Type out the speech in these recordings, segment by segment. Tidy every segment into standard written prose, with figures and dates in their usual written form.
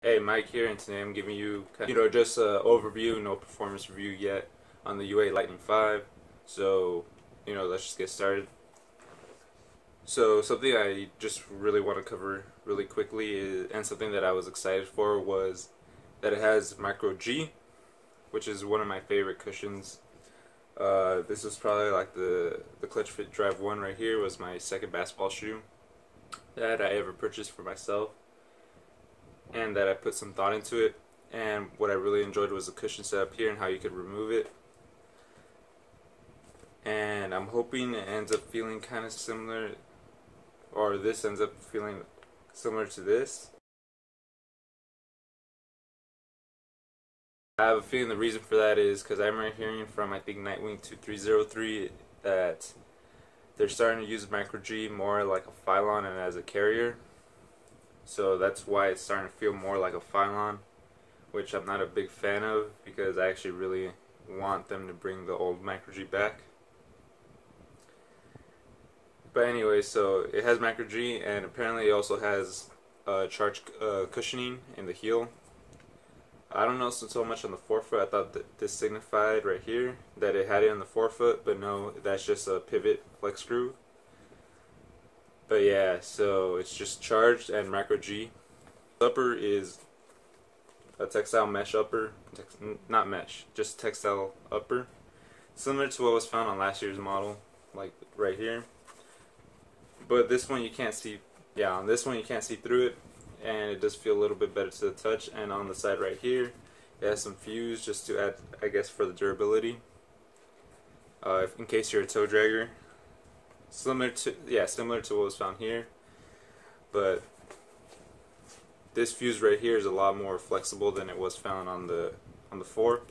Hey, Mike here, and today I'm giving you, just an overview, no performance review yet on the UA Lightning 5. So, let's just get started. So, something I just really want to cover really quickly and something that I was excited for was that it has Micro G, which is one of my favorite cushions. This was probably like the Clutch Fit Drive 1 right here was my second basketball shoe that I ever purchased for myself, and that I put some thought into it. And what I really enjoyed was the cushion setup here and how you could remove it. And I'm hoping it ends up feeling kind of similar, or this ends up feeling similar to this. I have a feeling the reason for that is because I remember hearing from, I think, Nightwing 2303 that they're starting to use Micro G more like a Phylon and as a carrier. So that's why it's starting to feel more like a Phylon, which I'm not a big fan of because I actually really want them to bring the old Micro G back. But anyway, so it has Micro G, and apparently it also has charge cushioning in the heel. I don't know so much on the forefoot. I thought that this signified right here that it had it on the forefoot, but no, that's just a pivot flex screw. But yeah, so it's just charged and Micro G. The upper is a textile mesh upper, not mesh, just textile upper, similar to what was found on last year's model, like right here. But this one you can't see, yeah, on this one you can't see through it, and it does feel a little bit better to the touch. And on the side right here, it has some fuse just to add, I guess, for the durability, in case you're a toe dragger. Similar to what was found here, but this fuse right here is a lot more flexible than it was found on the 4.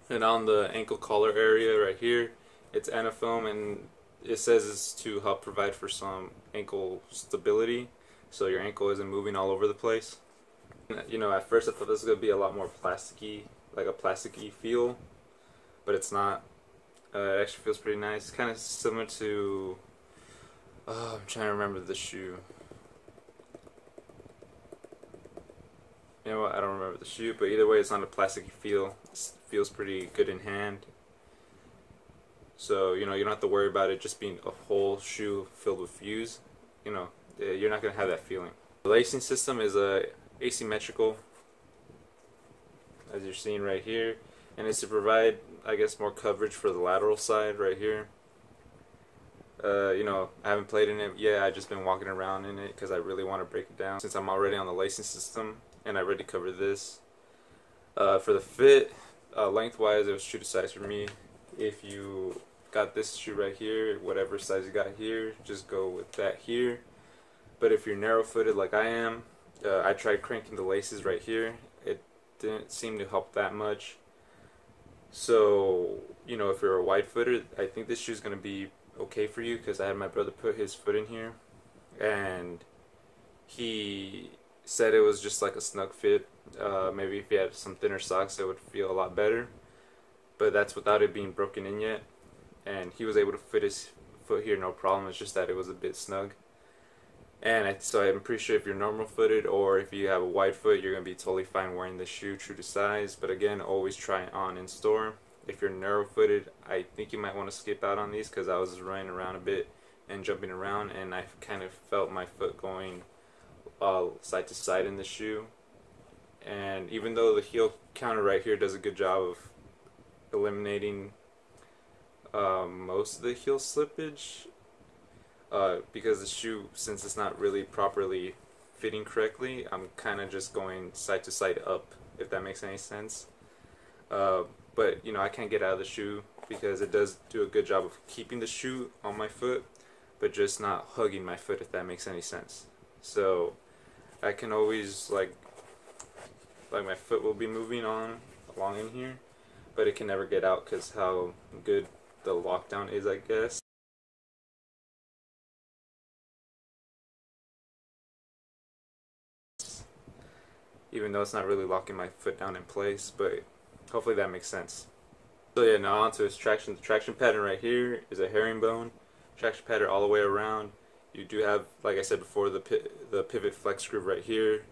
And on the ankle collar area right here, it's Anafoam, and it says it's to help provide for some ankle stability, so your ankle isn't moving all over the place. At first I thought this was gonna be a lot more plasticky, like a plasticky feel, but it's not. It actually feels pretty nice. Kind of similar to, I'm trying to remember the shoe. You know what? I don't remember the shoe, but either way, it's not a plasticky feel. It feels pretty good in hand. So you don't have to worry about it just being a whole shoe filled with fuse. You're not gonna have that feeling. The lacing system is asymmetrical, as you're seeing right here, and it's to provide, I guess, more coverage for the lateral side right here. I haven't played in it yet. I've just been walking around in it because I really want to break it down since I'm already on the lacing system and I already covered this. For the fit, lengthwise, it was true to size for me. If you got this shoe right here, whatever size you got here, just go with that here. But if you're narrow-footed like I am, I tried cranking the laces right here. It didn't seem to help that much. So, if you're a wide-footer, I think this shoe is going to be okay for you, because I had my brother put his foot in here, and he said it was just like a snug fit. Maybe if he had some thinner socks, it would feel a lot better. But that's without it being broken in yet. And he was able to fit his foot here no problem. It's just that it was a bit snug. And so I'm pretty sure if you're normal footed or if you have a wide foot, you're going to be totally fine wearing this shoe true to size. But again, always try it on in store. If you're narrow footed, I think you might want to skip out on these, because I was running around a bit and jumping around, and I kind of felt my foot going side to side in the shoe. And even though the heel counter right here does a good job of eliminating most of the heel slippage, because the shoe, since it's not really properly fitting correctly, I'm kind of just going side to side up, if that makes any sense. But I can't get out of the shoe because it does do a good job of keeping the shoe on my foot, but just not hugging my foot, if that makes any sense. So I can always like my foot will be moving along in here, but it can never get out because how good the lockdown is, I guess. Even though it's not really locking my foot down in place, but hopefully that makes sense. So yeah, now onto its traction. The traction pattern right here is a herringbone traction pattern all the way around, You do have, like I said before, the pivot flex groove right here.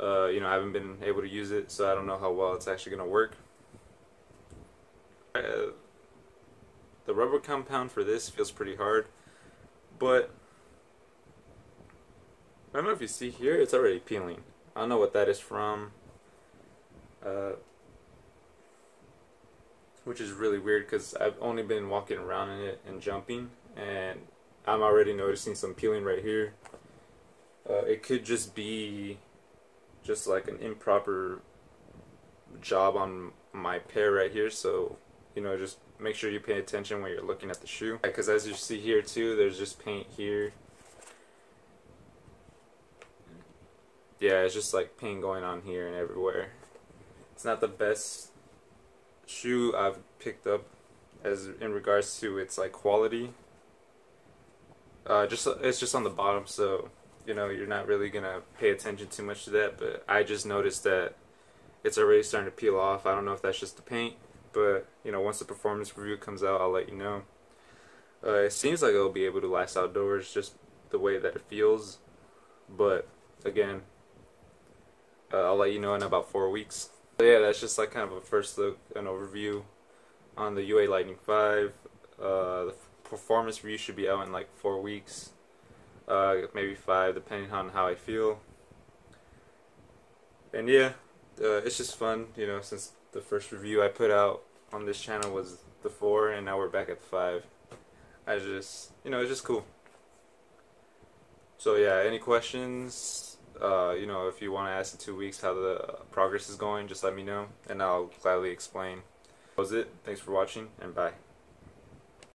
You know, I haven't been able to use it, so I don't know how well it's actually going to work. The rubber compound for this feels pretty hard, but I don't know if you see here, it's already peeling. I don't know what that is from, which is really weird because I've only been walking around in it and jumping, and I'm already noticing some peeling right here. It could just be just like an improper job on my pair right here, so you know, just make sure you pay attention when you're looking at the shoe, because as you see here too, there's just paint here. Yeah, it's just like paint going on here and everywhere. It's not the best shoe I've picked up as in regards to its like quality. It's just on the bottom, so you know, you're not really gonna pay attention too much to that, but I just noticed that it's already starting to peel off. I don't know if that's just the paint, but you know, once the performance review comes out, I'll let you know. It seems like it'll be able to last outdoors, just the way that it feels, but again, I'll let you know in about 4 weeks. So yeah, that's just like kind of a first look, an overview on the UA Lightning 5. The performance review should be out in like 4 weeks, maybe 5, depending on how I feel. And yeah, it's just fun, you know, since the first review I put out on this channel was the 4, and now we're back at the 5. I just, you know, it's just cool. So yeah, any questions? You know, if you want to ask in 2 weeks how the progress is going, just let me know, and I'll gladly explain. That was it. Thanks for watching, and bye.